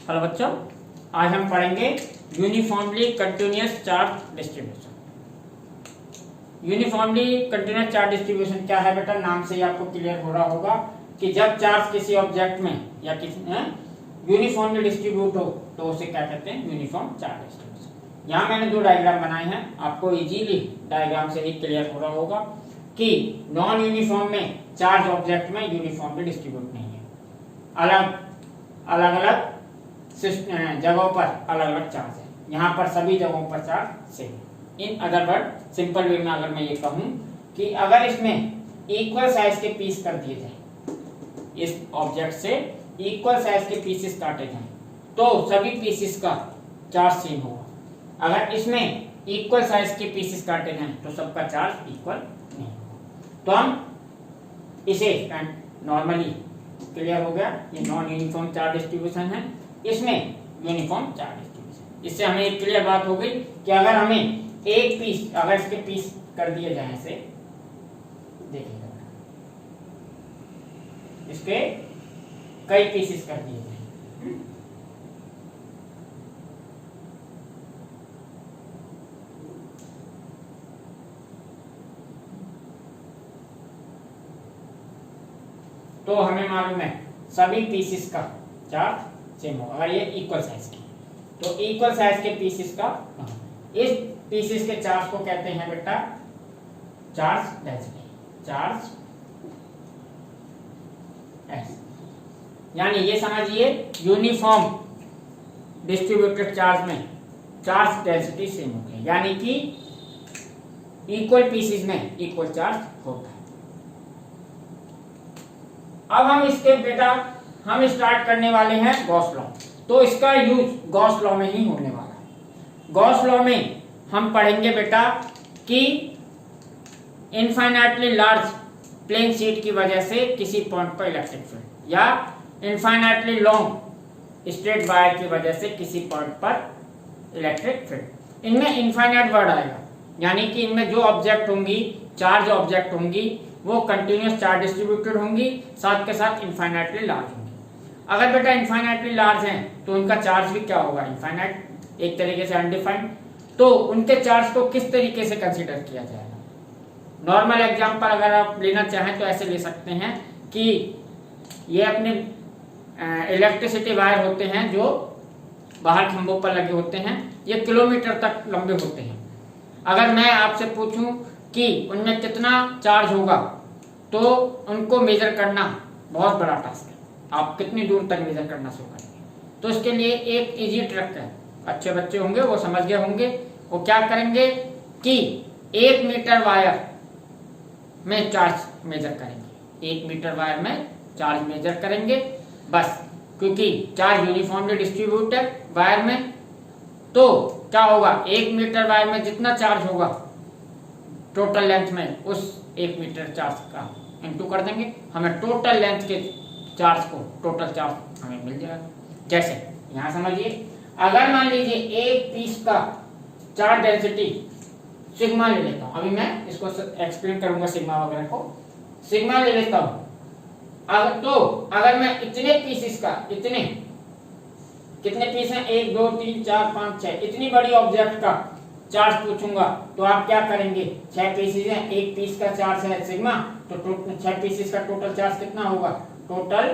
Hello बच्चों, आज हम पढ़ेंगे uniformly continuous charge distribution. Uniformly continuous charge distribution क्या है बेटा, नाम से ही आपको क्लियर हो रहा होगा कि जब चार्ज किसी ऑब्जेक्ट में या किसी यूनिफॉर्मली डिस्ट्रीब्यूट हो तो उसे क्या कहते हैं, यूनिफॉर्म चार्ज डिस्ट्रीब्यूशन। यहाँ मैंने दो डायग्राम बनाए हैं, आपको इजीली डायग्राम से ही क्लियर हो रहा होगा कि नॉन यूनिफॉर्म में चार्ज ऑब्जेक्ट में यूनिफॉर्मली डिस्ट्रीब्यूट नहीं है, अलग अलग जगहों पर अलग अलग चार्ज है। यहाँ पर सभी जगहों पर charge same. In other word simple way में अगर मैं ये कहूँ कि अगर इसमें इक्वल साइज के पीस कर दिए जाए, इस ऑब्जेक्ट से इक्वल साइज के पीसेस काटे जाएं तो सभी पीसेस का चार्ज सेम होगा। अगर इसमें इक्वल साइज के पीसेस काटे जाएं तो सबका चार्ज इक्वल नहीं होगा। तो हम इसे नॉर्मली क्लियर हो गया, ये नॉन यूनिफॉर्म चार्ज डिस्ट्रीब्यूशन है, इसमें यूनिफॉर्म चार्ज डिस्ट्रीब्यूशन। इससे हमें एक क्लियर बात हो गई कि अगर हमें एक पीस, अगर इसके पीस कर दिए जाए, ऐसे देखिएगा, इसके कई पीसेस कर दिए जाए, तो हमें मालूम है सभी पीसेस का चार्ज सेम होगा। अगर ये इक्वल साइज की, तो इक्वल साइज के पीसेस का, इस पीसेस के चार्ज को कहते हैं बेटा चार्ज डेंसिटी, चार्ज एस। यानी ये समझिए यूनिफॉर्म डिस्ट्रीब्यूटेड चार्ज में चार्ज डेंसिटी सेम होती है, यानी कि इक्वल पीसेस में इक्वल चार्ज होता है। अब हम इसके बेटा हम स्टार्ट करने वाले हैं गॉस लॉ, तो इसका यूज गॉस लॉ में ही होने वाला है। गॉस लॉ में हम पढ़ेंगे बेटा कि इनफाइनाइटली लार्ज प्लेन शीट की वजह से किसी पॉइंट पर इलेक्ट्रिक फील्ड, या इनफाइनाइटली लॉन्ग स्ट्रेट वायर की वजह से किसी पॉइंट पर इलेक्ट्रिक फील्ड। इनमें इनफाइनाइट वर्ड आएगा, यानी कि इनमें जो ऑब्जेक्ट होंगी, चार्ज ऑब्जेक्ट होंगी, वो कंटिन्यूअस चार्ज डिस्ट्रीब्यूटेड होंगी, साथ के साथ इनफाइनाइटली लार्ज होंगी। अगर बेटा इनफाइनाइटली लार्ज हैं तो उनका चार्ज भी क्या होगा, इनफाइनाइट, एक तरीके से अनडिफाइंड। तो उनके चार्ज को किस तरीके से कंसीडर किया जाएगा? नॉर्मल एग्जांपल अगर आप लेना चाहें तो ऐसे ले सकते हैं कि ये अपने इलेक्ट्रिसिटी वायर होते हैं जो बाहर खंभों पर लगे होते हैं, ये किलोमीटर तक लंबे होते हैं। अगर मैं आपसे पूछूं कि उनमें कितना चार्ज होगा तो उनको मेजर करना बहुत बड़ा टास्क है, आप कितनी दूर तक मेजर करना शुरू करेंगे। तो इसके लिए एक इजी ट्रिक है, अच्छे बच्चे होंगे वो समझ गए होंगे। वो क्या करेंगे कि 1 मीटर वायर में चार्ज मेजर करेंगे, 1 मीटर वायर में चार्ज मेजर करेंगे बस, क्योंकि चार्ज यूनिफॉर्मली डिस्ट्रीब्यूटेड वायर में। तो क्या होगा, 1 मीटर वायर में जितना चार्ज होगा टोटल लेंथ में, उस 1 मीटर चार्ज का इनटू कर देंगे, हमें टोटल लेंथ के चार्ज को, टोटल चार्ज हमें मिल जाएगा। जैसे यहां समझिए, अगर मान लीजिए एक पीस का चार्ज डेंसिटी सिग्मा ले लेता हूं, अभी मैं इसको एक्सप्लेन करूंगा सिग्मा वगैरह को, सिग्मा ले लेता हूं। अगर मैं इतने पीसेस का, कितने पीस हैं, 1 2 3 4 5 6, इतनी बड़ी ऑब्जेक्ट का चार्ज पूछूंगा तो आप क्या करेंगे, 6 पीसेस हैं, एक पीस का चार्ज है सिग्मा, तो 6 पीसेस का टोटल चार्ज कितना होगा, total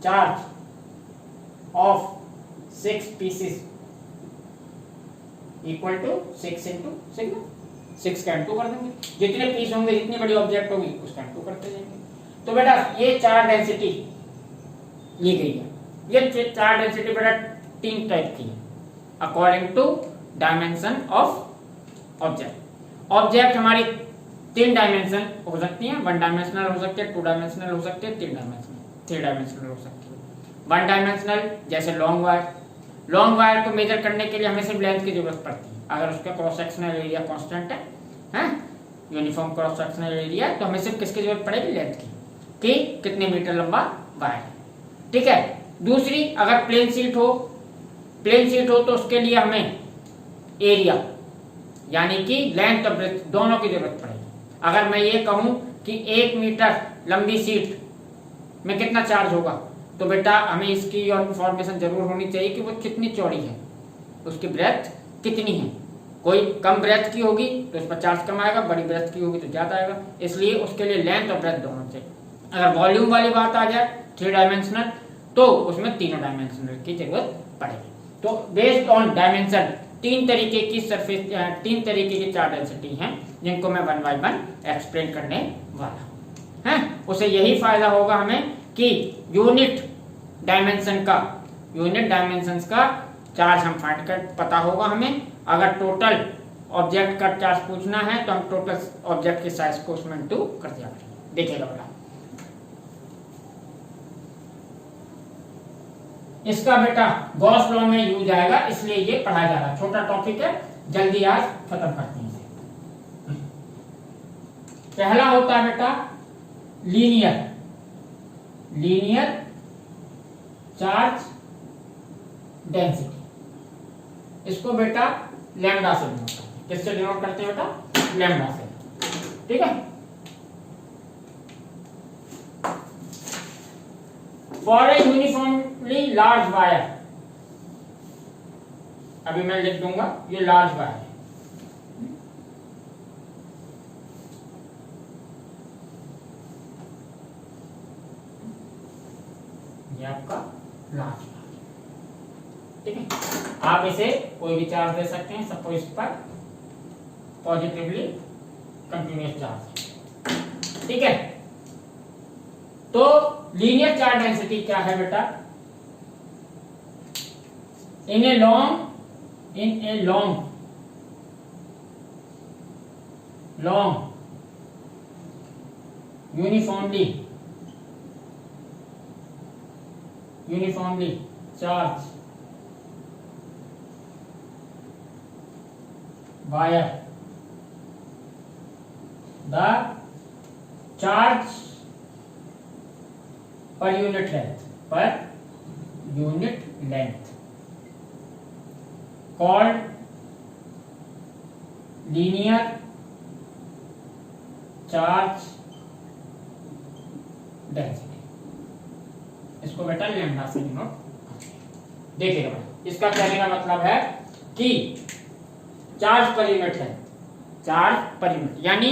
charge of 6 pieces equal to 6 into sigma, 6 का इंटू कर देंगे, जितने पीस होंगे, जितनी बड़ी ऑब्जेक्ट होगी उसका इंटू करते जाएंगे। तो बेटा ये चार्ज डेंसिटी ली गई है। ये चार्ज डेंसिटी बेटा 3 टाइप की है according to dimension of object. Object हमारी 3 डायमेंशन हो सकती है, 1 डायमेंशनल हो सकती है, 2 डायमेंशनल हो सकती है, 3 डायमेंशनल हो सकती है। 1 डायमेंशनल जैसे लॉन्ग वायर को मेजर करने के लिए हमें सिर्फ लेंथ की जरूरत पड़ती है। अगर उसका क्रॉस सेक्शनल एरिया कांस्टेंट है, यूनिफॉर्म क्रॉस सेक्शनल एरिया, तो हमें सिर्फ किसकी जरूरत पड़ेगी, लेंथ की, कि कितने मीटर लंबा वायर है, ठीक है। दूसरी, अगर प्लेन शीट हो तो उसके लिए हमें एरिया यानी कि लेंथ और ब्रेथ दोनों की जरूरत पड़ेगी। अगर मैं ये कहूं कि 1 मीटर लंबी शीट में कितना चार्ज होगा, तो बेटा हमें इसकी और इंफॉर्मेशन जरूर होनी चाहिए कि वो कितनी चौड़ी है, उसकी ब्रेथ कितनी है। कोई कम ब्रेथ की होगी तो उस पर चार्ज कम आएगा, बड़ी ब्रेथ की होगी तो ज्यादा आएगा, इसलिए उसके लिए लेंथ और ब्रेथ दोनों चाहिए। अगर वॉल्यूम वाली बात आ जाए 3 डायमेंशनल, तो उसमें तीनों डायमेंशनल की जरूरत पड़ेगी। तो बेस्ड ऑन डायमेंशन 3 तरीके की सरफेस, 3 तरीके की चार्ज डेंसिटी हैं जिनको मैं 1 बाय 1 एक्सप्लेन करने वाला हूं। है उसे यही फायदा होगा हमें कि यूनिट डायमेंशन का चार्ज हम फाइंड कर पता होगा हमें। अगर टोटल ऑब्जेक्ट का चार्ज पूछना है तो हम टोटल ऑब्जेक्ट के साइज को उसमें इंटू कर दिया करेंगे। देखिएगा बेटा, इसका बेटा गॉस लॉ में यूज आएगा, इसलिए ये पढ़ाया जा रहा है। छोटा टॉपिक है, जल्दी आज खत्म करते हैं। पहला होता है बेटा लीनियर चार्ज डेंसिटी। इसको बेटा लैम्डा से डिनोट करते हैं। किससे डिनोट करते हैं बेटा? लैम्डा से। ठीक है। For a uniformly large wire, अभी मैं लिख दूंगा ये लार्ज वायर है, ये आपका लार्ज वायर। ठीक है। आप इसे कोई भी चार्ज दे सकते हैं, सपोज इस पर पॉजिटिवली कंटिन्यूअस चार्ज। ठीक है। तो लीनियर चार्ज डेंसिटी क्या है बेटा? In a long uniformly charge wire, the charge per unit length called linear charge density। इसको बेटा लैम्डा से डिनोट। देखिएगा बेटा, इसका कहने का मतलब है कि चार्ज पर यूनिट है, चार्ज पर यूनिट, यानी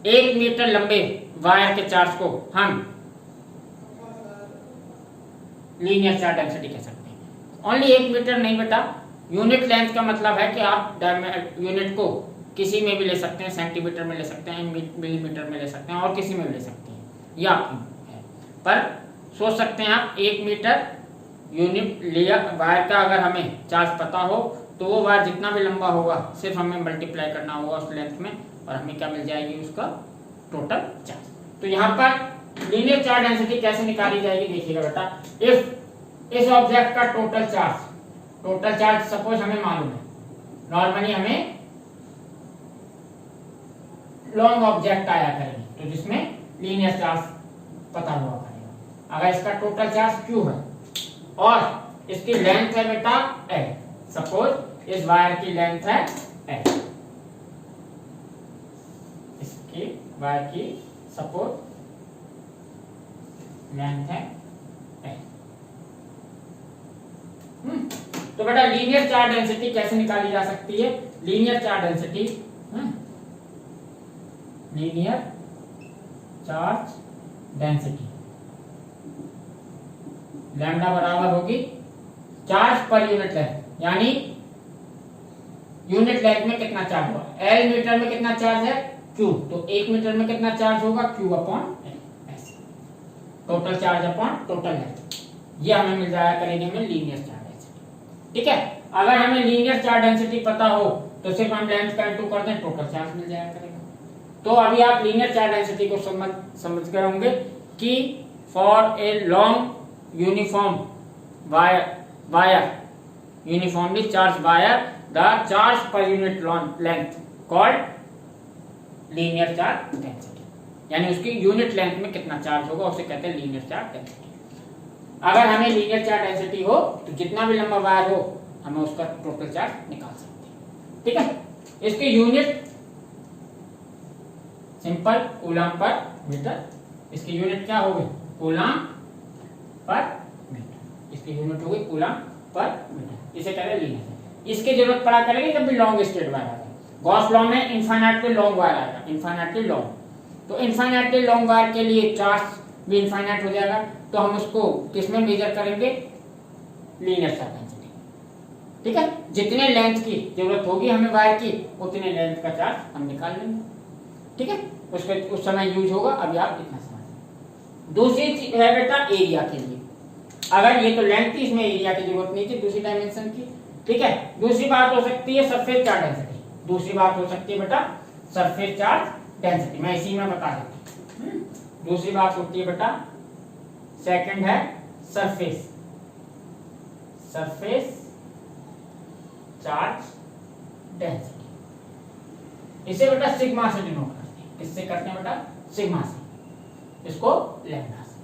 1 मीटर लंबे वायर के चार्ज को हम लीनियर चार्ज डेंसिटी कह सकते हैं। ओनली 1 मीटर नहीं बेटा, यूनिट लेंथ का मतलब है कि आप यूनिट को किसी में भी ले सकते हैं, सेंटीमीटर में ले सकते हैं, मिलीमीटर में ले सकते हैं और किसी में भी ले सकते हैं, ये आपकी है। पर सोच सकते हैं आप 1 मीटर यूनिट लिया वायर का, अगर हमें चार्ज पता हो तो वो वायर जितना भी लंबा होगा सिर्फ हमें मल्टीप्लाई करना होगा उस लेंथ में और हमें क्या मिल जाएगी? उसका टोटल चार्ज। तो यहाँ पर लीनियर चार्ज डेंसिटी कैसे निकाली जाएगी? देखिएगा बेटा, इफ इस ऑब्जेक्ट का टोटल चार्ज सपोज हमें मालूम है, नॉर्मली हमें लॉन्ग ऑब्जेक्ट आया करेंगे तो जिसमें लीनियर चार्ज पता हुआ करेगा। अगर इसका टोटल चार्ज Q है और इसकी लेंथ है बेटा L, सपोज इस वायर की लेंथ है L, इसकी वायर की सपोज लेंथ है L। तो बेटा लीनियर चार्ज डेंसिटी कैसे निकाली जा सकती है? लीनियर चार्ज डेंसिटी लैम्डा बराबर होगी चार्ज पर यूनिट लेंथ, यानी यूनिट लेंथ में कितना चार्ज हुआ, L मीटर में कितना चार्ज है Q, तो 1 मीटर में कितना चार्ज होगा Q upon S, total charge upon total length. ये हमें मिल जाएगा करेंगे में लीनियर चार्ज डेंसिटी। ठीक है। अगर हमें लीनियर चार्ज डेंसिटी पता हो तो सिर्फ हम लेंथ का इंटू कर दें, टोटल चार्ज मिल जाया करेगा। तो अभी आप लीनियर चार्ज डेंसिटी को समझ गए होंगे कि for a long uniform wire uniformly charge wire the charge per unit length called linear charge density, यानी उसकी यूनिट लेंथ में कितना चार्ज होगा उसे कहते हैं लीनियर चार्ज डेंसिटी। अगर हमें लीनियर चार्ज डेंसिटी हो तो जितना भी लंबा वायर हो हमें उसका टोटल चार्ज निकाल सकते हैं। ठीक है। इसकी unit simple coulomb per metre, इसकी यूनिट क्या होगी? Coulomb per metre. इसकी यूनिट होगी कूलम पर मीटर। इसे कह रहे हैं लीनियर। इसकी जरूरत पड़ा करेगी जब भी लॉन्ग स्टेट वायर आएगा। गॉस लॉ में इनफाइनाइटली लॉन्ग वायर आएगा, इनफाइनाइटली लॉन्ग। तो इनफाइनाइटली लॉन्ग वायर के लिए चार्ज भी इनफाइनाइट हो जाएगा, तो हम उसको किसमें मेजर करेंगे? Linear charge density. ठीक है, जितने लेंथ की जरूरत होगी हमें वायर की, उतने लेंथ का चार्ज हम निकाल लेंगे। ठीक है, उसके उस समय यूज होगा। अभी आप इतना समझ। दूसरी चीज है बेटा एरिया के लिए। अगर ये तो लेंथ थी, इसमें एरिया की जरूरत नहीं थी, दूसरी डायमेंशन की। ठीक है, दूसरी बात हो सकती है सरफेस चार्ज डेंसिटी। दूसरी बात हो सकती है बेटा सरफेस चार्ज डेंसिटी। मैं इसी में बता देता हूं। दूसरी बात होती है बेटा, सेकंड है सरफेस चार्ज डेंसिटी। इसे बेटा सिग्मा से डिनोट करते हैं। किससे करते हैं बेटा? सिग्मा से। इसको लैम्डा से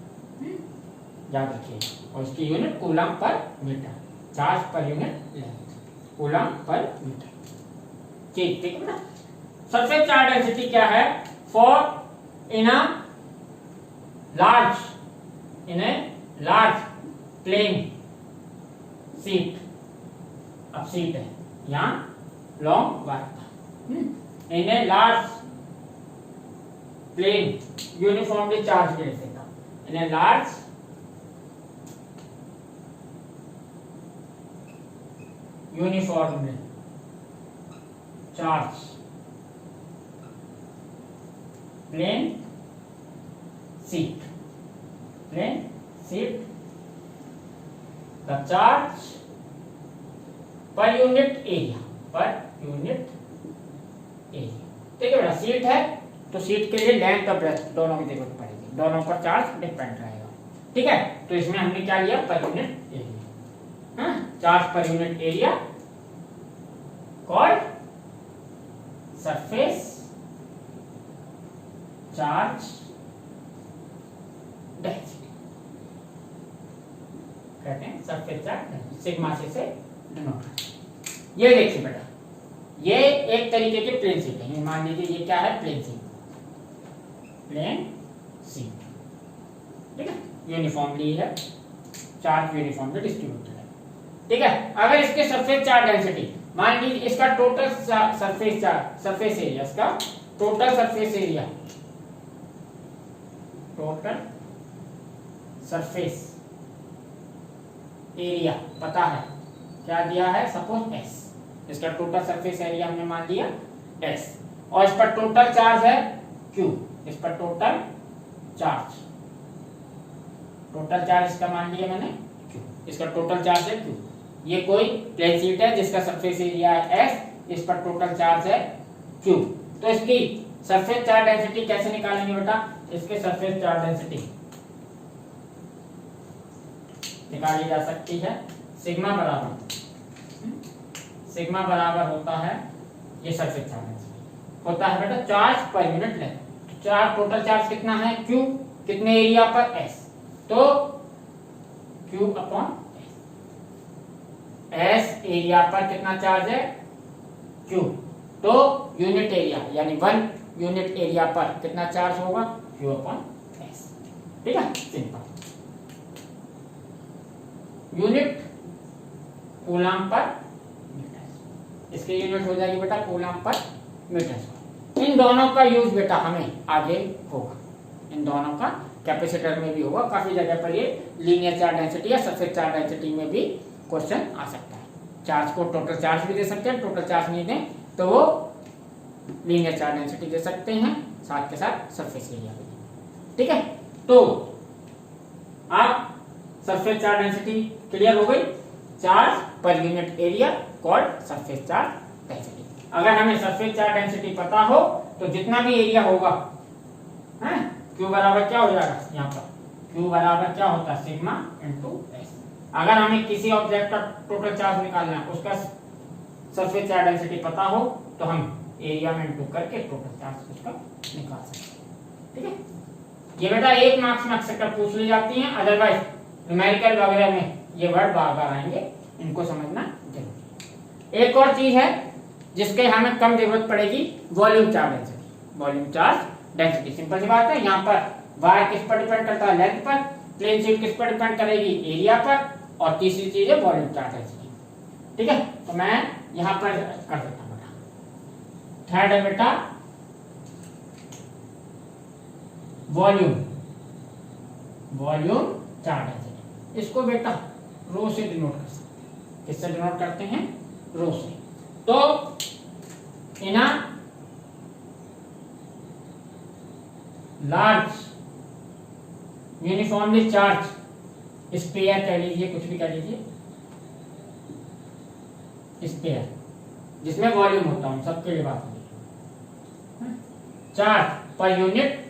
याद रखिए। और इसकी unit coulomb per metre, charge per unit length, coulomb per metre. ठीक है बेटा। सरफेस चार्ज डेंसिटी क्या है? For in a large plane sheet. अब सीट है यहाँ लॉन्ग वायर था। In a large plane uniformly charge रहेगा। In a large uniformly charge plane sheet the charge per unit area ठीक है बेटा। सीट है तो सीट के लिए लेंथ और ब्रेथ दोनों की जरूरत पड़ेगी, दोनों पर चार्ज डिपेंड रहेगा। ठीक है, तो इसमें हमने क्या लिया? Per unit area. Charge per unit area called surface charge density कहते हैं। सरफेस चार्ज सिग्मा से डिनोट करते हैं। ये देखिए बेटा, ये एक तरीके के प्लेन सीट है। मान लीजिए ये क्या है? Plane sheet. ठीक है, यूनिफॉर्मली है, चार्ज यूनिफॉर्मली डिस्ट्रीब्यूटेड है। ठीक है, अगर इसके सरफेस चार्ज डेंसिटी मान लीजिए इसका टोटल सरफेस एरिया, इसका टोटल सरफेस एरिया पता है क्या दिया है? Suppose S। इसका टोटल सरफेस एरिया हमने मान लिया S, और इस पर टोटल चार्ज है Q। इस पर टोटल चार्ज इसका मान लिया मैंने Q। इसका टोटल चार्ज है Q। ये कोई प्लेन शीट है जिसका सरफेस एरिया है S, इस पर टोटल चार्ज है Q। तो इसकी सरफेस चार्ज डेंसिटी कैसे निकालेंगे बेटा? इसके सरफेस चार्ज डेंसिटी निकाली जा सकती है। सिग्मा बराबर होता है, ये सरफेस चार्ज डेंसिटी होता है बेटा चार्ज पर यूनिट लेंथ। तो चार्ज टोटल चार्ज कितना है? Q। कितने एरिया पर? S। तो Q अपॉन S एरिया पर कितना चार्ज है? Q। तो यूनिट एरिया यानी 1 यूनिट एरिया पर कितना चार्ज होगा? Q upon S। ठीक है, simple. Unit coulomb per metre, इसकी यूनिट हो जाएगी बेटा कूलम पर मीटर। इन दोनों का यूज बेटा हमें आगे होगा, इन दोनों का कैपेसिटर में भी होगा। काफी जगह पर ये लीनियर चार्ज डेंसिटी या सरफेस चार्ज डेंसिटी में भी क्वेश्चन आ सकता है। चार्ज को टोटल चार्ज भी दे सकते हैं, टोटल चार्ज नहीं दें तो वो लीनियर चार्ज डेंसिटी दे सकते हैं, साथ के साथ सरफेस एरिया भी। ठीक है, तो आप सरफेस चार्ज डेंसिटी क्लियर हो गई। Charge per unit area called surface charge density. अगर हमें सरफेस चार्ज डेंसिटी पता हो तो जितना भी एरिया होगा Q बराबर क्या हो जाएगा? यहाँ पर Q बराबर क्या होता है? Sigma into S। अगर हमें किसी ऑब्जेक्ट का टोटल चार्ज निकालना है, उसका सरफेस चार्ज डेंसिटी पता हो तो हम एरिया में इंटू करके टोटल चार्ज उसका निकाल सकते हैं। ठीक है, ये बेटा 1 मार्क्स में अक्सर पूछ ली जाती हैं, अदरवाइज न्यूमेरिकल वगैरह में ये वर्ड बार बार आएंगे, इनको समझना जरूरी। एक और चीज है जिसके हमें कम जरूरत पड़ेगी, volume charge density. Volume charge density simple सी बात है, यहाँ पर वायर किस पर डिपेंड करता है? लेंथ पर। प्लेन शीट किस पर डिपेंड करेगी, एरिया पर, और तीसरी चीज है वॉल्यूम चार्ज डेंसिटी। ठीक है, तो मैं यहां पर कर देता हूं बेटा। थर्ड है बेटा वॉल्यूम चार्ज डेंसिटी। इसको बेटा रो से डिनोट कर सकते हैं। किससे डिनोट करते हैं, रो से। तो in a large uniformly charge sphere कह लीजिए, कुछ भी कह लीजिए, स्पेयर जिसमें वॉल्यूम होता है, सबके लिए बात होगी। चार्ज पर यूनिट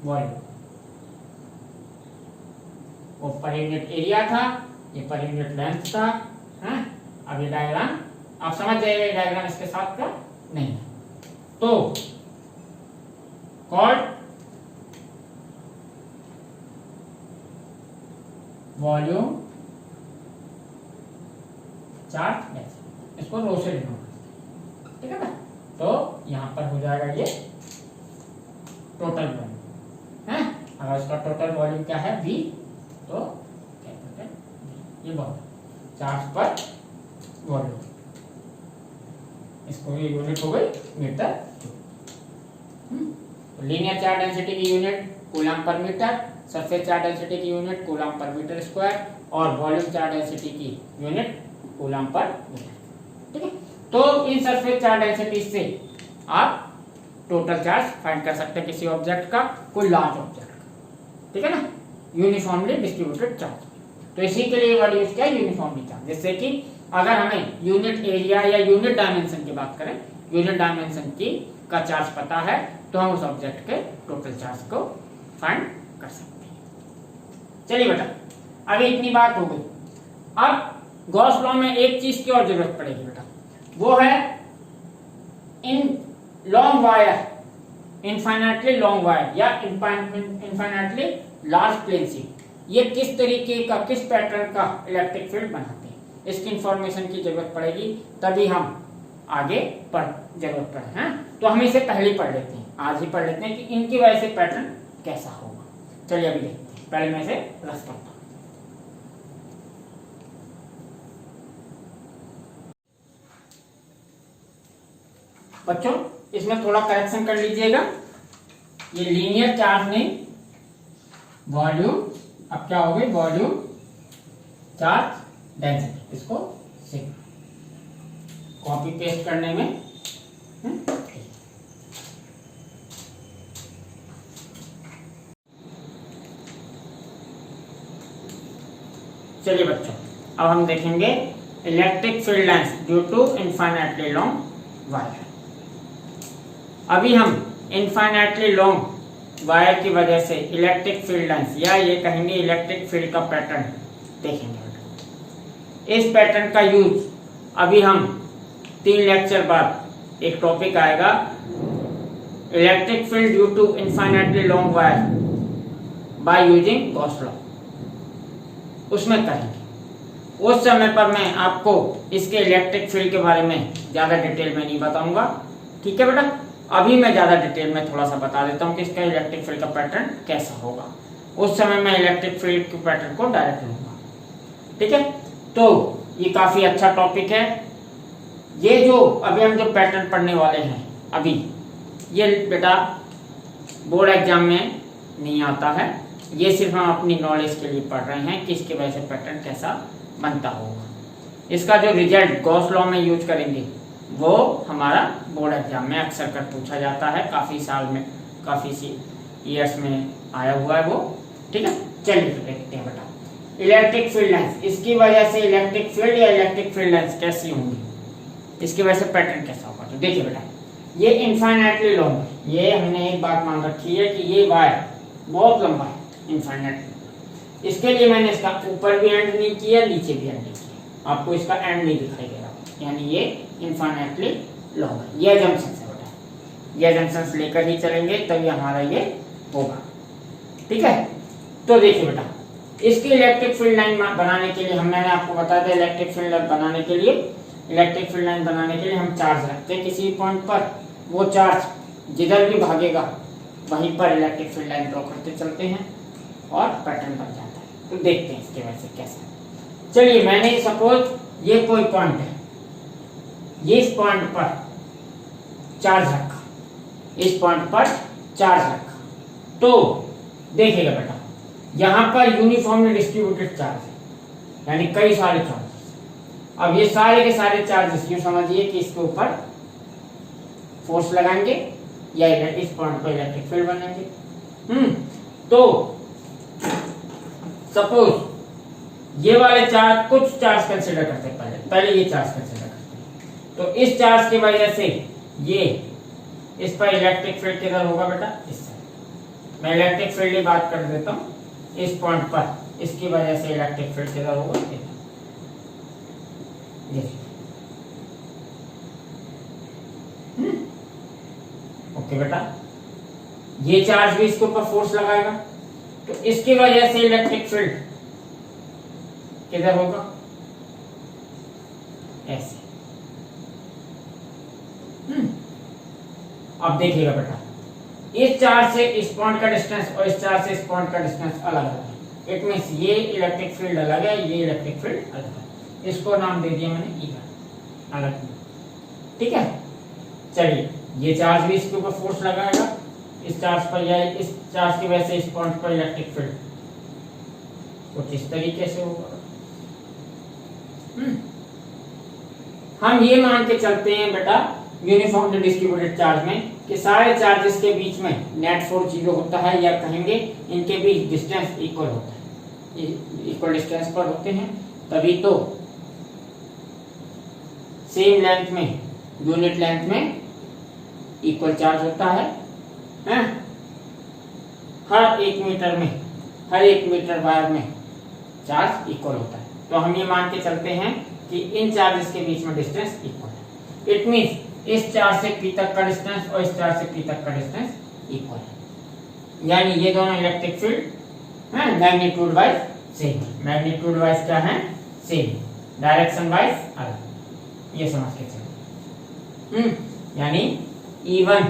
वॉल्यूम, वो पर यूनिट एरिया था, ये पर यूनिट लेंथ था। अब ये डायग्राम आप समझ जाइए, डायग्राम इसके साथ का नहीं है। तो कॉल्ड वॉल्यूम चार्ज डेंसिटी, इसको रो से डिनोट करते हैं। ठीक है ना, तो यहां पर हो जाएगा ये टोटल वॉल्यूम है। अगर इसका टोटल वॉल्यूम क्या है V, तो कैपिटल V, ये वॉल्यूम चार्ज पर वॉल्यूम, इसको ये यूनिट हो गई मीटर। लीनियर चार्ज डेंसिटी की unit coulomb per metre, surface charge density की unit coulomb per metre square, और वॉल्यूम चार्ज डेंसिटी की यूनिट कूलम पर मीटर। ठीक है, तो इन सरफेस चार्ज डेंसिटी से आप टोटल चार्ज फाइंड कर सकते हैं किसी ऑब्जेक्ट का, कोई लार्ज ऑब्जेक्ट का। ठीक है ना, यूनिफॉर्मली डिस्ट्रीब्यूटेड चार्ज। तो इसी के लिए वर्ड यूज किया यूनिफॉर्मली चार्ज। जैसे कि अगर हमें यूनिट एरिया या यूनिट डायमेंशन की बात करें, यूनिट डायमेंशन की का चार्ज पता है, तो हम उस ऑब्जेक्ट के टोटल चार्ज को फाइंड कर सकते हैं। चलिए बेटा, अभी इतनी बात हो गई। अब गॉस लॉ में एक चीज की और जरूरत पड़ेगी बेटा, वो है in long wire, infinitely long wire या इनफाइनाइटली लार्ज प्लेन शीट, ये किस तरीके का, किस पैटर्न का इलेक्ट्रिक फील्ड बनाते हैं, इसकी इंफॉर्मेशन की जरूरत पड़ेगी, तभी हम आगे जरूरत पड़े हैं। तो हम इसे पहले पढ़ लेते हैं, आज ही पढ़ लेते हैं कि इनकी वजह से पैटर्न कैसा होगा। चलिए अभी देखते हैं, पहले मैं इसे रस करता हूं। बच्चों इसमें थोड़ा करेक्शन कर लीजिएगा, ये लीनियर चार्ज नहीं, वॉल्यूम, अब क्या हो गई, वॉल्यूम चार्ज डेंसिटी, इसको सिग्मा कॉपी पेस्ट करने में। चलिए बच्चों, अब हम देखेंगे electric field lines due to infinitely long wire. अभी हम इनफाइनाइटली लॉन्ग वायर की वजह से इलेक्ट्रिक फील्ड लाइंस या ये कहेंगे इलेक्ट्रिक फील्ड का पैटर्न देखेंगे। इस पैटर्न का यूज अभी हम 3 लेक्चर बाद एक टॉपिक आएगा, electric field due to infinitely long wire by using Gauss law, उसमें करेंगे। उस समय पर मैं आपको इसके इलेक्ट्रिक फील्ड के बारे में ज्यादा डिटेल में नहीं बताऊंगा। ठीक है बेटा, अभी मैं ज्यादा डिटेल में थोड़ा सा बता देता हूँ कि इसका इलेक्ट्रिक फील्ड का पैटर्न कैसा होगा। उस समय मैं इलेक्ट्रिक फील्ड के पैटर्न को डायरेक्ट लूंगा। ठीक है, तो ये काफी अच्छा टॉपिक है। ये जो अभी हम जो पैटर्न पढ़ने वाले हैं अभी, ये बेटा बोर्ड एग्जाम में नहीं आता है, ये सिर्फ हम अपनी नॉलेज के लिए पढ़ रहे हैं कि इसकी वजह से पैटर्न कैसा बनता होगा। इसका जो रिजल्ट गॉस लॉ में यूज करेंगे वो हमारा बोर्ड एग्जाम में अक्सर कर पूछा जाता है, काफी साल में, काफी ईयर्स में आया हुआ है वो। ठीक है, चलिए तो देखते हैं बेटा इलेक्ट्रिक फील्ड लाइंस, इसकी वजह से इलेक्ट्रिक फील्ड या इलेक्ट्रिक फील्ड लाइंस कैसी होंगी, इसकी वजह से पैटर्न कैसा होगा। तो देखिए बेटा, ये इनफाइनाइटली लॉन्ग है, ये हमने एक बात मान रखी है कि ये वायर बहुत लंबा है, इनफाइनाइटली। इसके लिए मैंने इसका ऊपर भी एंड नहीं किया, नीचे भी एंड नहीं किया, आपको इसका एंड नहीं दिखाई दे रहा, यानी ये इनफाइनाइटली लॉन्ग है। ये जंक्शन है बेटा, ये जंक्शन लेकर ही चलेंगे तभी हमारा ये होगा। ठीक है, तो देखिए बेटा, इसकी इलेक्ट्रिक फील्ड लाइन बनाने के लिए मैंने आपको बताया था, इलेक्ट्रिक फील्ड लाइन बनाने के लिए हम चार्ज रखते हैं किसी पॉइंट पर, वो चार्ज जिधर भी भागेगा वहीं पर इलेक्ट्रिक फील्ड लाइन ड्रॉ करते चलते हैं। और पैटर्न बन जाता है। तो देखते हैं इसके वजह से कैसा। चलिए, मैंने सपोज ये कोई पॉइंट है, ये इस पॉइंट पर चार्ज रखा, इस पॉइंट पर चार्ज रखा, तो देखिएगा बेटा यहां पर यूनिफॉर्मली डिस्ट्रीब्यूटेड चार्ज है, यानी कई सारे चार्जेस। अब ये सारे के सारे चार्जेस यूं समझिए कि इसके ऊपर फोर्स लगाएंगे या इस पॉइंट पर इलेक्ट्रिक फील्ड बनेंगे। तो सपोज ये वाले चार्ज, कुछ चार्ज कंसीडर करते हैं, पहले ये चार्ज कंसीडर करते हैं। तो इस चार्ज की वजह से ये इस पर इलेक्ट्रिक फील्ड किधर होगा बेटा, इस साइड। मैं इलेक्ट्रिक फील्ड की बात कर देता हूं, इस पॉइंट पर इसकी वजह से इलेक्ट्रिक फील्ड किधर होगा, ओके बेटा। ये चार्ज भी इसके ऊपर फोर्स लगाएगा, तो इसकी वजह से इलेक्ट्रिक फील्ड किधर होगा, ऐसे। अब देखिएगा बेटा, इस चार्ज से इस पॉइंट का डिस्टेंस और इस चार्ज से इस पॉइंट का डिस्टेंस अलग अलग है। इट मींस ये इलेक्ट्रिक फील्ड अलग है, ये इलेक्ट्रिक फील्ड अलग है। इसको नाम दे दिया मैंने E1, अलग। ठीक है, चलिए ये चार्ज भी इसके ऊपर फोर्स लगाएगा, इस चार्ज पर, या इस चार्ज की वजह से इस पॉइंट पर इलेक्ट्रिक फील्ड कुछ इस तरीके से होगा। हम ये मान के चलते हैं बेटा यूनिफॉर्मली डिस्ट्रीब्यूटेड चार्ज में कि सारे चार्जेस के बीच में नेट फोर्स 0 होता है, या कहेंगे इनके बीच डिस्टेंस इक्वल होता है, इक्वल डिस्टेंस पर होते हैं, तभी तो सेम लेंथ में, यूनिट लेंथ में इक्वल चार्ज होता है। हर 1 मीटर में, हर 1 मीटर वायर में चार्ज इक्वल होता है। तो हम ये मान के चलते हैं कि इन चार्जेस के बीच में डिस्टेंस इक्वल है। इट मींस इस चार्ज से P तक का डिस्टेंस और इस चार्ज से P तक का डिस्टेंस इक्वल है, यानी ये दोनों electric field magnitude wise same है। मैग्नीट्यूड वाइज क्या है, सेम, डायरेक्शन वाइज अलग, ये समझ के चलिए। यानी E1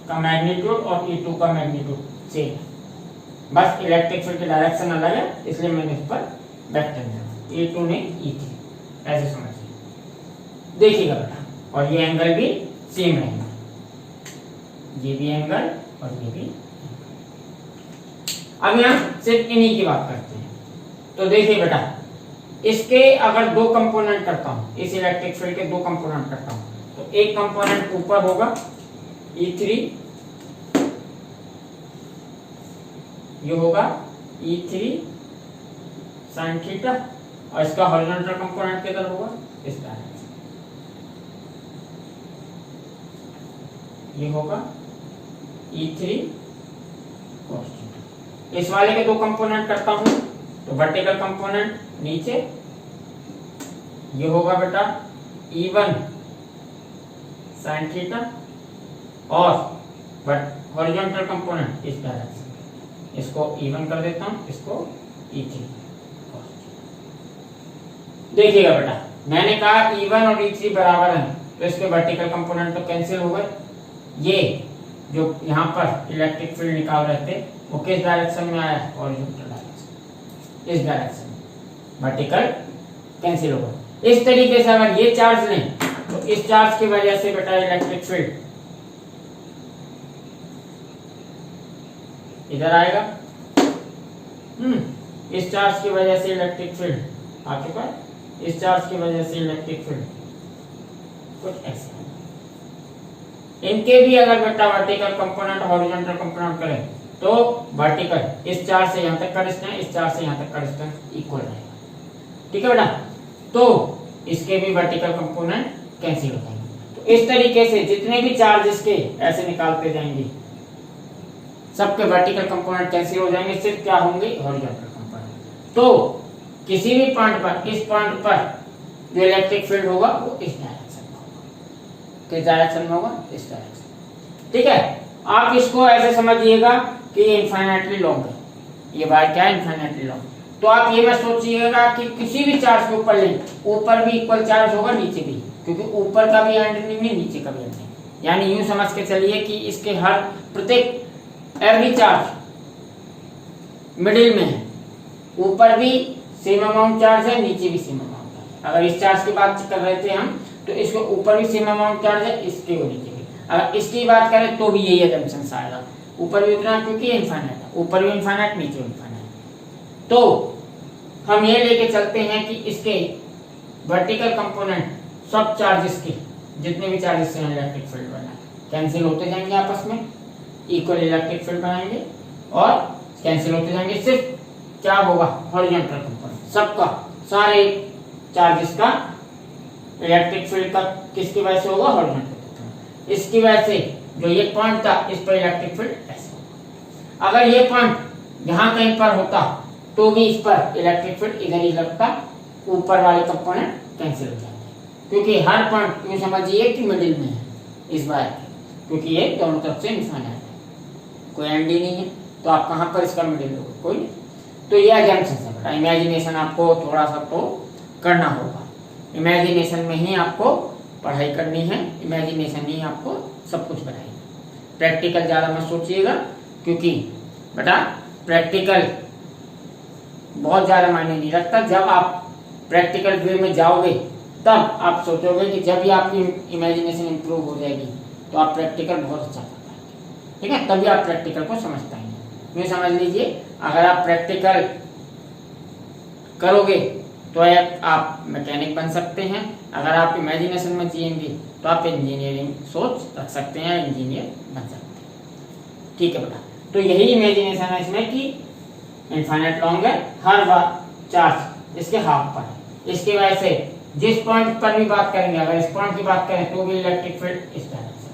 का मैग्नीट्यूड और E2 का मैग्नीट्यूड सेम है, बस इलेक्ट्रिक फील्ड की डायरेक्शन अलग है, इसलिए मैंने इस पर वेक्टर दिया, E2 ने E3, ऐसे समझिए। देखिएगा बेटा, और ये एंगल भी सेम रहेगा, ये भी एंगल और ये भी। अब यहां सिर्फ इन्हीं की बात करते हैं। तो देखिए बेटा, इसके अगर 2 कंपोनेंट करता हूं, इस इलेक्ट्रिक फील्ड के 2 कंपोनेंट करता हूं, तो एक कंपोनेंट ऊपर होगा E3, ये होगा E3 sin थीटा, और इसका हॉरिजॉन्टल कंपोनेंट किधर होगा, इस डायरेक्शन, ये होगा E3 cos थीटा। इस वाले के 2 कंपोनेंट करता हूं, तो वर्टिकल कंपोनेंट नीचे, ये होगा बेटा E1 sin थीटा, और हॉरिजॉन्टल कंपोनेंट इस डायरेक्शन, इसको E1 कर देता हूं, इसको E3 cos थीटा। देखिएगा बेटा, मैंने कहा E1 और E3 बराबर हैं, तो इसके वर्टिकल कंपोनेंट तो कैंसिल हो गए। ये जो यहाँ पर इलेक्ट्रिक फील्ड निकाल रहे थे वो किस डायरेक्शन में आया, हॉरिजॉन्टल डायरेक्शन, इस डायरेक्शन में, वर्टिकल कैंसिल होगा। इस तरीके से अगर ये चार्ज लें तो इस चार्ज की वजह से बेटा इलेक्ट्रिक फील्ड इधर आएगा, इस चार्ज की वजह से इलेक्ट्रिक फील्ड आ चुका है, इस चार्ज की वजह से इलेक्ट्रिक फील्ड कुछ ऐसे। इनके भी अगर बेटा वर्टिकल कंपोनेंट हॉरिजॉन्टल कंपोनेंट करें तो वर्टिकल इस चार्ज से यहां तक का डिस्टेंस, इस चार्ज से यहां तक का डिस्टेंस इक्वल रहेगा। ठीक है बेटा, तो इसके भी वर्टिकल कंपोनेंट कैंसिल हो जाएंगे। तो इस तरीके से जितने भी चार्ज इसके ऐसे निकालते जाएंगे, सबके वर्टिकल कंपोनेंट कैंसिल हो जाएंगे, सिर्फ क्या होंगे, हॉरिजॉन्टल कंपोनेंट। तो किसी भी पॉइंट पर, इस पॉइंट पर जो इलेक्ट्रिक फील्ड होगा वो इस डायरेक्शन में होगा, किस डायरेक्शन में होगा, इस डायरेक्शन। ठीक है, आप इसको ऐसे समझिएगा कि ये इनफाइनाइटली लॉन्ग है, ये वायर क्या है, इनफाइनाइटली लॉन्ग। तो आप ये मत सोचिएगा कि किसी भी चार्ज के ऊपर लें, ऊपर भी इक्वल चार्ज होगा, नीचे भी, क्योंकि ऊपर का भी एंड नहीं है, नीचे का भी एंड नहीं। यानी यूं समझ के चलिए कि इसके हर प्रत्येक एवरी चार्ज मिडिल में है, ऊपर भी सेम अमाउंट चार्ज है, नीचे भी सेम अमाउंट चार्ज है। अगर इस चार्ज की बात कर रहे थे हम, तो इसको ऊपर भी सेम अमाउंट चार्ज है, इसके और नीचे भी। अगर इसकी बात करें तो भी यही अजम्पशन आएगा, ऊपर भी उतना, क्योंकि ये इनफाइनाइट है, ऊपर भी इनफाइनाइट, नीचे भी इनफाइनाइट। तो हम ये लेके चलते हैं कि इसके वर्टिकल कंपोनेंट सब चार्जेस के जितने भी चार्जेस हैं इलेक्ट्रिक फील्ड बना कैंसिल होते जाएंगे, आपस में इक्वल इलेक्ट्रिक फील्ड बनाएंगे और कैंसिल होते जाएंगे। सिर्फ क्या होगा, हॉरिजॉन्टल कंपोनेंट सबका, सारे चार्जेस का इलेक्ट्रिक फील्ड का किसकी वजह से होगा, हॉरिजॉन्टल कंपोनेंट। इसकी वजह से जो ये पॉइंट था इस पर इलेक्ट्रिक फील्ड ऐसे होगा। अगर ये पॉइंट यहाँ कहीं पर होता तो भी इस पर इलेक्ट्रिक फील्ड इधर ही लगता, ऊपर वाले कंपोनेंट कैंसिल हो जाते, क्योंकि हर पॉइंट यूं समझिए कि मिडिल में है इस बार के, क्योंकि ये दोनों तरफ से इनफाइनाइट है, कोई एंड ही नहीं है, तो आप कहाँ पर इसका मिडिल होगा, कोई नहीं। तो ये अजम्पशन है बेटा, इमेजिनेशन आपको थोड़ा सा तो करना होगा, इमेजिनेशन में ही आपको पढ़ाई करनी है, इमेजिनेशन ही आपको सब कुछ बताएगा। प्रैक्टिकल ज़्यादा मत सोचिएगा, क्योंकि बेटा प्रैक्टिकल बहुत ज़्यादा मायने नहीं रखता। जब आप प्रैक्टिकल वे में जाओगे तब आप सोचोगे कि जब भी आपकी इमेजिनेशन इंप्रूव हो जाएगी तो आप प्रैक्टिकल बहुत अच्छा कर पाएंगे, ठीक है, तभी आप प्रैक्टिकल को समझ पाएंगे। ये समझ लीजिए, अगर आप प्रैक्टिकल करोगे तो आप मैकेनिक बन सकते हैं, अगर आप इमेजिनेशन में जिएंगे तो आप इंजीनियरिंग सोच रख सकते हैं, इंजीनियर बन सकते हैं, ठीक है बेटा। तो यही इमेजिनेशन है इसमें कि इनफाइनाइट लॉन्ग है, हर बार चार्ज इसके हाफ पर है, इसकी वजह से जिस पॉइंट पर भी बात करेंगे, अगर इस पॉइंट की बात करें तो भी इलेक्ट्रिक फील्ड इस तरह से,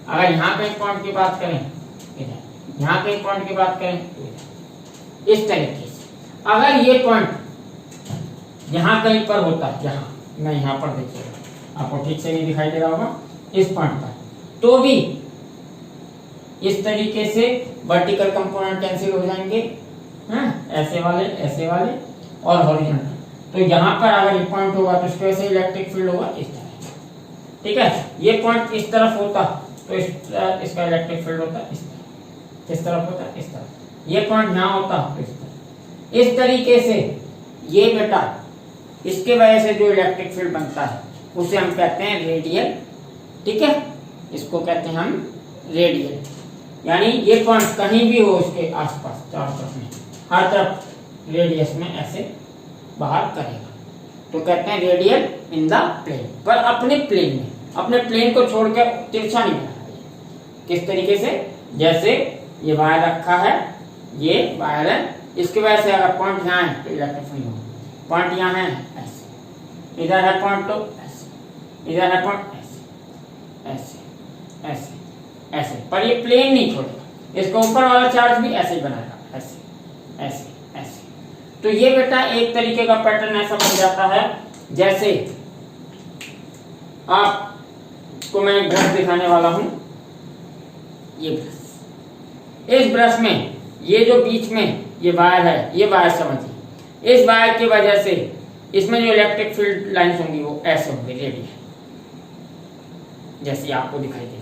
अगर यहाँ पे एक पॉइंट की बात करें इधर, यहाँ पे एक पॉइंट की बात करें तो इधर, इस तरीके से। अगर ये पॉइंट यहाँ कहीं पर होता, यहाँ मैं यहाँ पर देखिएगा, आपको ठीक से नहीं दिखाई दे रहा होगा, इस पॉइंट पर, तो भी इस तरीके से वर्टिकल कंपोनेंट कैंसिल हो जाएंगे, ऐसे वाले और हॉरिजॉन्टल। तो यहाँ पर अगर ये पॉइंट होगा तो इसके वजह से इलेक्ट्रिक फील्ड होगा इस तरह, ठीक है। ये पॉइंट इस तरफ होता तो इसका इलेक्ट्रिक फील्ड होता इस तरफ, किस तरफ होता, इस तरफ। ये पॉइंट यहाँ होता तो इस तरफ। इस तरीके से ये बेटा, इसके वजह से जो इलेक्ट्रिक फील्ड बनता है उसे हम कहते हैं रेडियल, ठीक है, इसको कहते हैं हम रेडियल। यानी ये पॉइंट कहीं भी हो इसके आसपास, चारों तरफ में, हर तरफ रेडियस में ऐसे बाहर करेगा, तो कहते हैं रेडियल इन द प्लेन। पर अपने प्लेन में, अपने प्लेन को छोड़कर तिरछा नहीं बनाना। किस तरीके से, जैसे ये वायर रखा है, ये वायर है, इसकी वजह से अगर पॉइंट यहाँ है तो इलेक्ट्रिक फील्ड होगा, पॉइंट यहाँ है ऐसे, इधर है पॉइंट तो ऐसे, इधर है पॉइंट ऐसे, ऐसे ऐसे ऐसे, पर ये प्लेन नहीं छोड़ेगा, इसको ऊपर वाला चार्ज भी ऐसे ही बनाएगा, ऐसे ऐसे ऐसे। तो ये बेटा एक तरीके का पैटर्न ऐसा बन जाता है, जैसे आपको मैं एक ब्रश दिखाने वाला हूं, ये ब्रश, इस ब्रश में ये जो बीच में ये वायर है, ये वायर समझिए, इस वायर की वजह से इसमें जो इलेक्ट्रिक फील्ड लाइंस होंगी वो ऐसे होंगे, रेडियल, जैसे आपको दिखाई दे,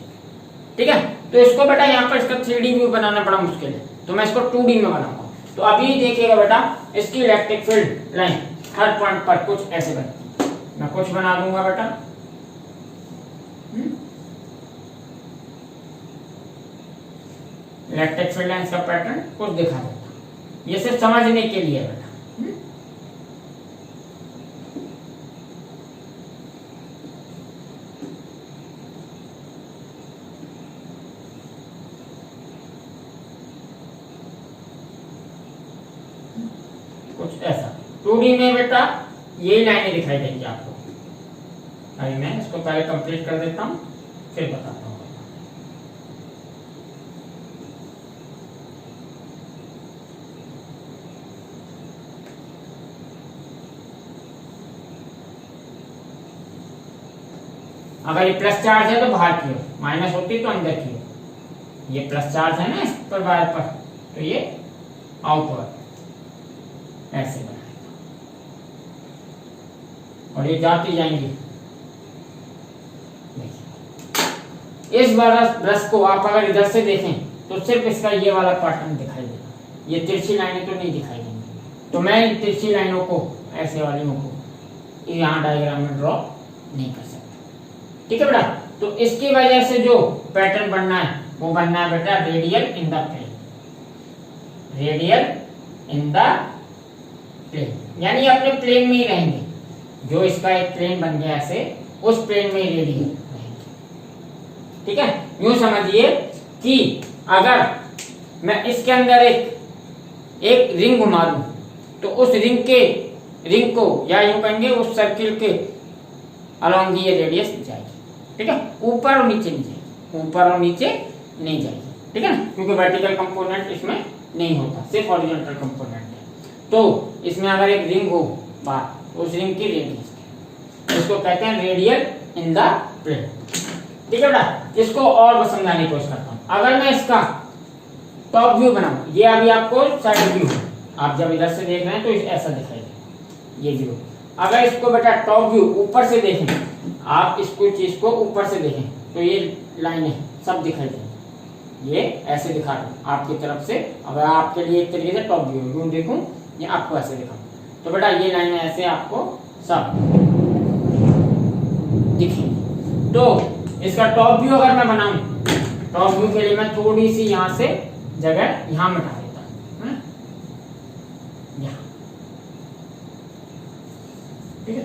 ठीक है। तो इसको बेटा यहाँ पर इसका 3D व्यू बनाना बड़ा मुश्किल है, तो मैं इसको 2D में बनाऊंगा। तो अभी देखिएगा बेटा, इसकी इलेक्ट्रिक फील्ड लाइन हर पॉइंट पर कुछ ऐसे बनती है, मैं कुछ बना दूंगा बेटा, इलेक्ट्रिक फील्ड लाइंस का पैटर्न कुछ दिखा देता, ये सिर्फ समझने के लिए बेटा। कुछ ऐसा 2D में बेटा ये लाइनें दिखाई देंगी आपको। अभी मैं इसको पहले कंप्लीट कर देता हूं, फिर बताता हूं। अगर ये प्लस चार्ज है तो बाहर की ओर, माइनस होती तो अंदर की ओर। ये प्लस चार्ज है ना इस पर वायर पर, तो ये आउटवर्ड ऐसे बनाएगा, और ये जाती जाएंगी। इस ब्रश को आप अगर इधर से देखें तो सिर्फ इसका ये वाला पैटर्न दिखाई देगा, ये तिरछी लाइनें तो नहीं दिखाई देंगी, तो मैं इन तिरछी लाइनों को, ऐसे वालियों को यहाँ डायग्राम में ड्रॉ नहीं कर सकता। ठीक है बेटा, तो इसकी वजह से जो पैटर्न बनना है वो बनना है बेटा radial in the plane, radial in the plane, यानी अपने प्लेन में ही रहेंगे। जो इसका एक प्लेन बन गया ऐसे, उस प्लेन में ही रेडियल रहेंगे। ठीक है, यूं समझिए कि अगर मैं इसके अंदर एक रिंग घुमा दूं तो उस रिंग को या यूं कहेंगे उस सर्किल के अलोंग ये रेडियस जाएगी। ठीक है, ऊपर और नीचे नहीं जाएगी, ऊपर और नीचे नहीं जाएगी। ठीक है ना, क्योंकि वर्टिकल कंपोनेंट इसमें नहीं होता, सिर्फ हॉरिजॉन्टल कंपोनेंट है। तो इसमें अगर एक रिंग हो बाहर, उस रिंग की रेडियस इसको कहते हैं रेडियल इन द प्लेन। ठीक है बेटा, इसको और समझाने की कोशिश करता हूं। अगर मैं इसका टॉप व्यू बनाऊं, ये अभी आपको साइड व्यू है, आप जब इधर से देख रहे हैं तो ऐसा दिखाई दे ये व्यू। अगर इसको बेटा टॉप व्यू ऊपर से देखें, आप इसको चीज को ऊपर से देखें तो ये लाइनें सब दिखाई देंगी, ये ऐसे दिखा रहा हूं आपकी तरफ से। अगर आपके लिए एक तरीके से टॉप व्यू देखूं, ये आपको ऐसे दिखाऊं तो बेटा ये लाइनें ऐसे आपको सब दिखेंगी। तो इसका टॉप व्यू अगर मैं बनाऊं, टॉप व्यू के लिए मैं थोड़ी सी यहां से जगह यहां मिटा देता हूं, यहां। ठीक है,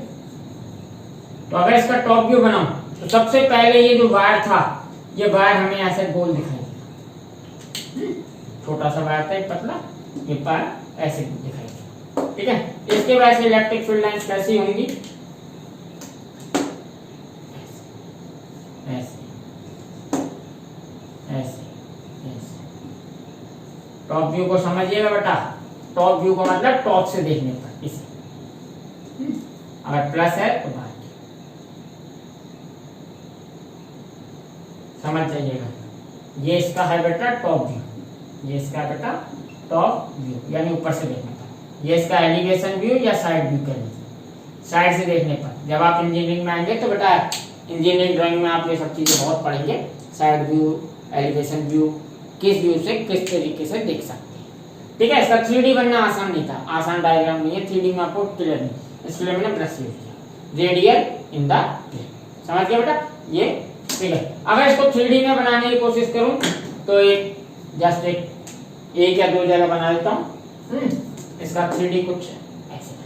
तो अगर इसका टॉप व्यू बनाऊं तो सबसे पहले ये जो वायर था, ये वायर हमें ऐसे गोल दिखाई देगा। छोटा सा वायर था एक पतला, ये वायर ऐसे दिखाई देगा। ठीक है, इसके बाद से इलेक्ट्रिक फील्ड लाइंस कैसी होंगी, टॉप व्यू को समझिएगा बेटा। टॉप व्यू को मतलब टॉप से देखने पर, इसे अगर प्लस है तो बाहर समझ जाइएगा। ये इसका है बेटा टॉप व्यू, ये इसका बेटा टॉप व्यू यानी ऊपर से देखने पर। ये इसका एलिवेशन व्यू या साइड व्यू कह लीजिए, साइड से देखने पर। जब आप इंजीनियरिंग में आएंगे तो बेटा इंजीनियरिंग ड्राइंग में आप ये सब चीजें बहुत पढ़ेंगे, साइड व्यू, एलिवेशन व्यू, किस व्यू से किस तरीके से देख सकते हैं। ठीक है, इसका 3D बनना आसान नहीं था, आसान डायग्राम नहीं है, 3D में आपको क्लियर नहीं, इसलिए मैंने ब्रश यूज किया, रेडियल इन द प्लेन। समझ गया बेटा ये। ठीक है, अगर इसको 3D में बनाने की कोशिश करूं तो जस्ट एक या दो जगह बना देता हूं। इसका 3D कुछ ऐसे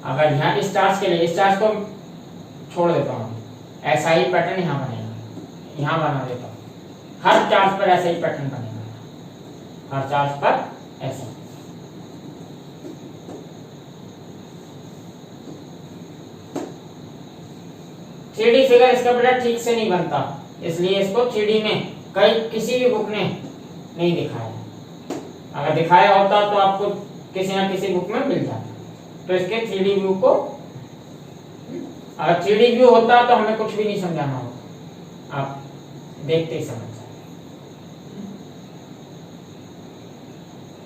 अगर यहाँ स्टार्स के लिए स्टार्स को छोड़ देता हूँ, ऐसा ही पैटर्न यहाँ बनेगा, यहाँ बना देता हूँ। हर चार्ज पर ऐसा ही पैटर्न बनेगा, हर चार्ज पर ऐसा। थ्री फिगर इसका बेटा ठीक से नहीं बनता, इसलिए इसको 3D में किसी भी बुक ने नहीं दिखाया। अगर दिखाया होता तो आपको किसी ना किसी बुक में मिल जाता। तो इसके 3D व्यू को, अगर 3D व्यू होता तो हमें कुछ भी नहीं समझाना होता, आप देखते ही समझ जाए।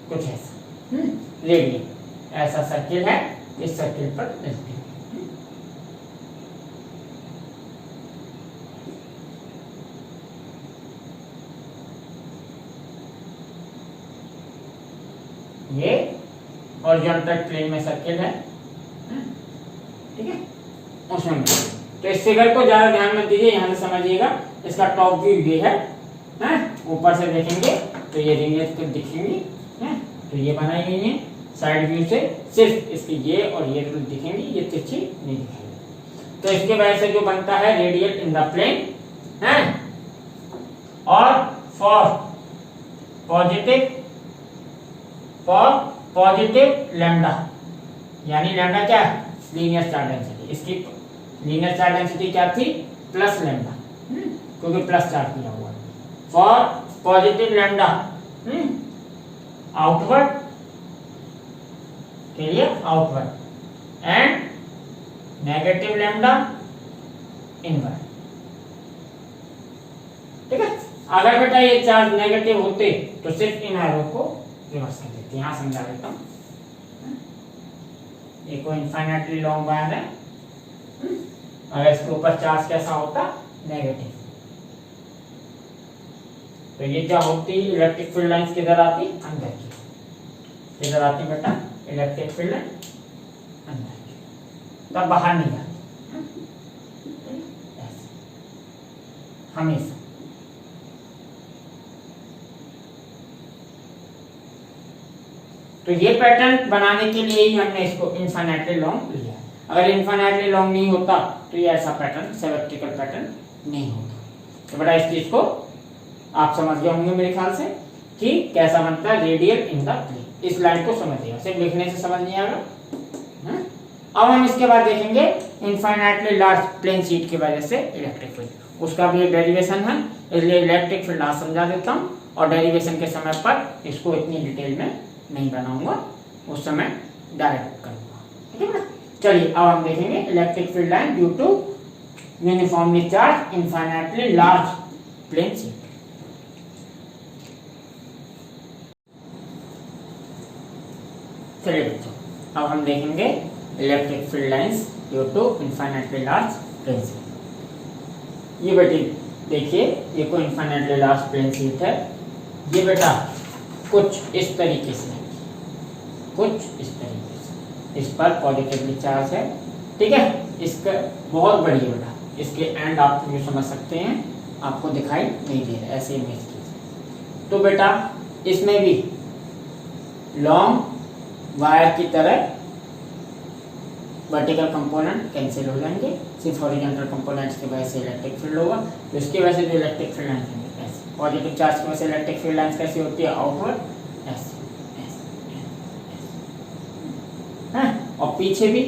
कुछ ऐसा रेडियल ऐसा सर्किल है, इस सर्किल पर मिलते हैं। ये हॉरिजॉन्टल प्लेन में सर्किल है, ठीक है, उसमें। तो इस फिगर को ज्यादा ध्यान मत दीजिए, यहां से समझिएगा। इसका टॉप व्यू ये है, ऊपर से देखेंगे तो ये रिंगें तो दिखेंगी, तो ये बनाई गई है। साइड व्यू से सिर्फ इसकी ये और ये दिखेंगी, ये तिरछी नहीं दिखेगी। तो इसके वजह से जो बनता है रेडियल इन द प्लेन है। और फॉर पॉजिटिव लैम्डा, यानी लैम्डा क्या है, लीनियर चार्ज डेंसिटी। इसकी लीनियर चार्ज डेंसिटी क्या थी, प्लस लैम्डा, क्योंकि प्लस चार्ज किया हुआ है। फॉर पॉजिटिव लैम्डा आउटवर्ड के लिए outward and negative lambda inward. ठीक है, अगर बेटा ये चार्ज नेगेटिव होते तो सिर्फ इन एरो को रिवर्स कर देते। यहां समझा देता हूं, ये कोई इनफाइनाइटली लॉन्ग वायर है, अगर इसके ऊपर चार्ज कैसा होता, नेगेटिव, तो ये क्या होती, इलेक्ट्रिक फील्ड लाइंस किधर आती, अंदर की, किधर आती बेटा, इलेक्ट्रिक फील्ड लाइन अंदर की, तब बाहर नहीं जाती हमेशा। तो ये पैटर्न बनाने के लिए ही हमने इसको इनफाइनाइटली लॉन्ग लिया। अगर इनफाइनाइटली लॉन्ग नहीं होता तो ये ऐसा पैटर्न, सिमेट्रिकल पैटर्न नहीं होता। तो बेटा इस चीज को आप समझ गए होंगे मेरे ख्याल से कि कैसा बनता है रेडियल इन द प्लेन। इस लाइन को समझिएगा, सिर्फ लिखने से समझ नहीं आएगा। अब हम इसके बाद देखेंगे इनफाइनाइटली लार्ज प्लेन शीट की वजह से इलेक्ट्रिक फील्ड, उसका भी एक डेरिवेशन है, इसलिए इलेक्ट्रिक फील्ड आज समझा देता हूँ और डेरिवेशन के समय पर इसको इतनी डिटेल में नहीं बनाऊंगा, उस समय डायरेक्ट करूंगा। ठीक है, चलिए अब हम देखेंगे electric field line due to uniformly charge infinitely large plane sheet. चलिए बच्चों, अब हम देखेंगे electric field lines due to infinitely large plane sheet. ये बेटे देखिए, ये कोई इनफाइनाइटली लार्ज प्लेन शीट है। ये बेटा कुछ इस तरीके से, कुछ इस तरीके से, इस पर पॉजिटिवली चार्ज है। ठीक है, इसका बहुत बड़ी है बेटा, इसके एंड आप जो समझ सकते हैं, आपको दिखाई नहीं दे रहा, ऐसे इमेज कीजिए। तो बेटा इसमें भी लॉन्ग वायर की तरह वर्टिकल कंपोनेंट कैंसिल हो जाएंगे, सिर्फ हॉरिजॉन्टल कंपोनेंट्स की वजह से इलेक्ट्रिक फील्ड होगा। तो इसकी वजह से जो इलेक्ट्रिक फील्ड लाइंस होंगे ऐसे, पॉजिटिव चार्ज की वजह से इलेक्ट्रिक फील्ड लाइंस कैसी होती है, आउटवर्ड ऐसे, और पीछे भी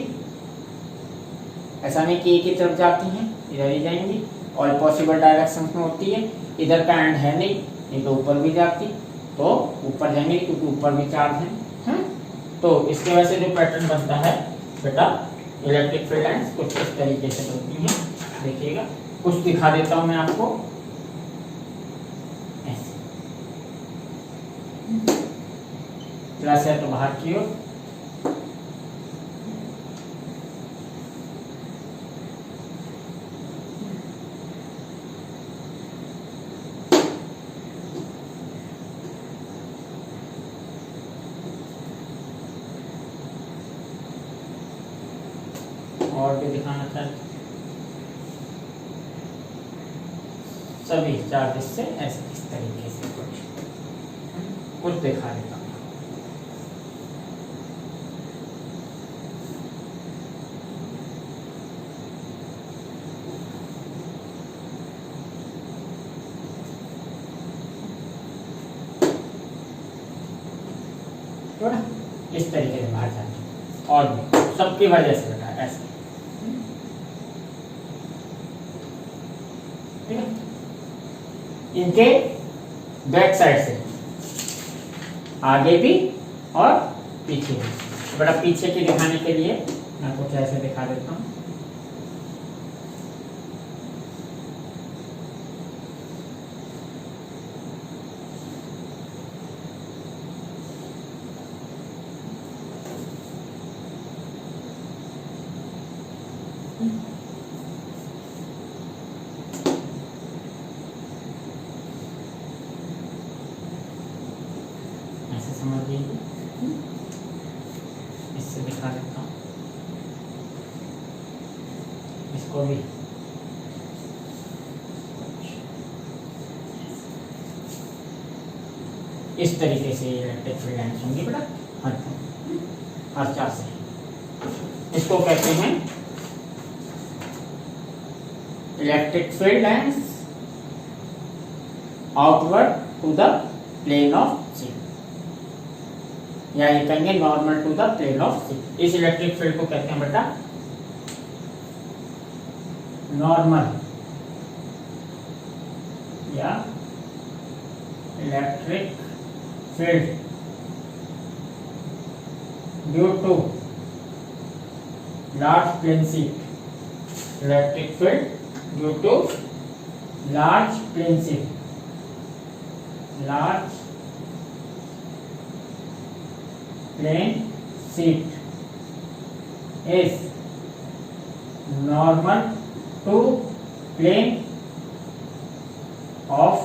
ऐसा नहीं कि एक ही तरफ जाती हैं, इधर ही जाएंगी, और पॉसिबल डायरेक्शन में होती है। इधर का एंड है नहीं, ये तो ऊपर भी जाती, तो ऊपर जाएंगे क्योंकि ऊपर भी चार्ज है। तो इसकी वजह से जो पैटर्न बनता है बेटा, इलेक्ट्रिक फील्ड लाइंस कुछ इस तरीके से होती हैं। देखिएगा, कुछ दिखा देता हूं मैं आपको, ऐसे प्लस है तो बाहर की ओर, और भी दिखाना चाहते, सभी चार्जेस से ऐसे इस तरीके से कुछ दिखा देता हूँ। तो ना इस तरीके से बाहर जाते हैं, और भी सबकी वजह से बेटा ऐसे। इनके बैक साइड से आगे भी और पीछे भी। बड़ा पीछे की दिखाने के लिए मैं कुछ ऐसे दिखा देता हूँ। समझ लीजिए, इससे दिखा देता हूँ, इसको भी इस तरीके से इलेक्ट्रिक फील्ड लाइंस होंगी बेटा हर चार से। इसको कहते हैं electric field lines outward to the plane of sheet, या ये कहेंगे normal to the plane of sheet. इस इलेक्ट्रिक फील्ड को कहते हैं बेटा नॉर्मल या electric field due to large plane sheet electric field due to large plane sheet, large plane sheet is normal to plane of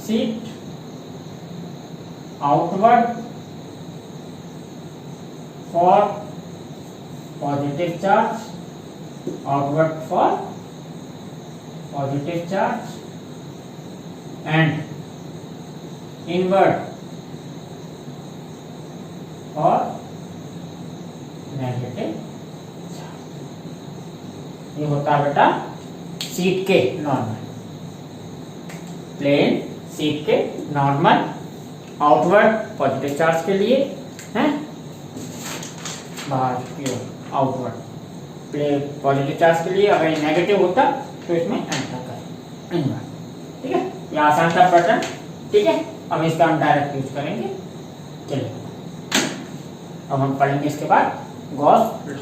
sheet outward for positive charge, outward for positive charge and inward for negative. ये होता है बेटा sheet के normal, plane sheet के normal, outward positive charge के लिए है, बाहर की ओर आउटवर्ड प्लेन पॉजिटिव चार्ज के लिए, अगर नेगेटिव होता तो इसमें एंटर करें इनवर्ड। ठीक है, ये आसान था पैटर्न। ठीक है, अब इसका हम डायरेक्ट यूज करेंगे। चलिए अब हम पढ़ेंगे इसके बाद गॉस लॉ।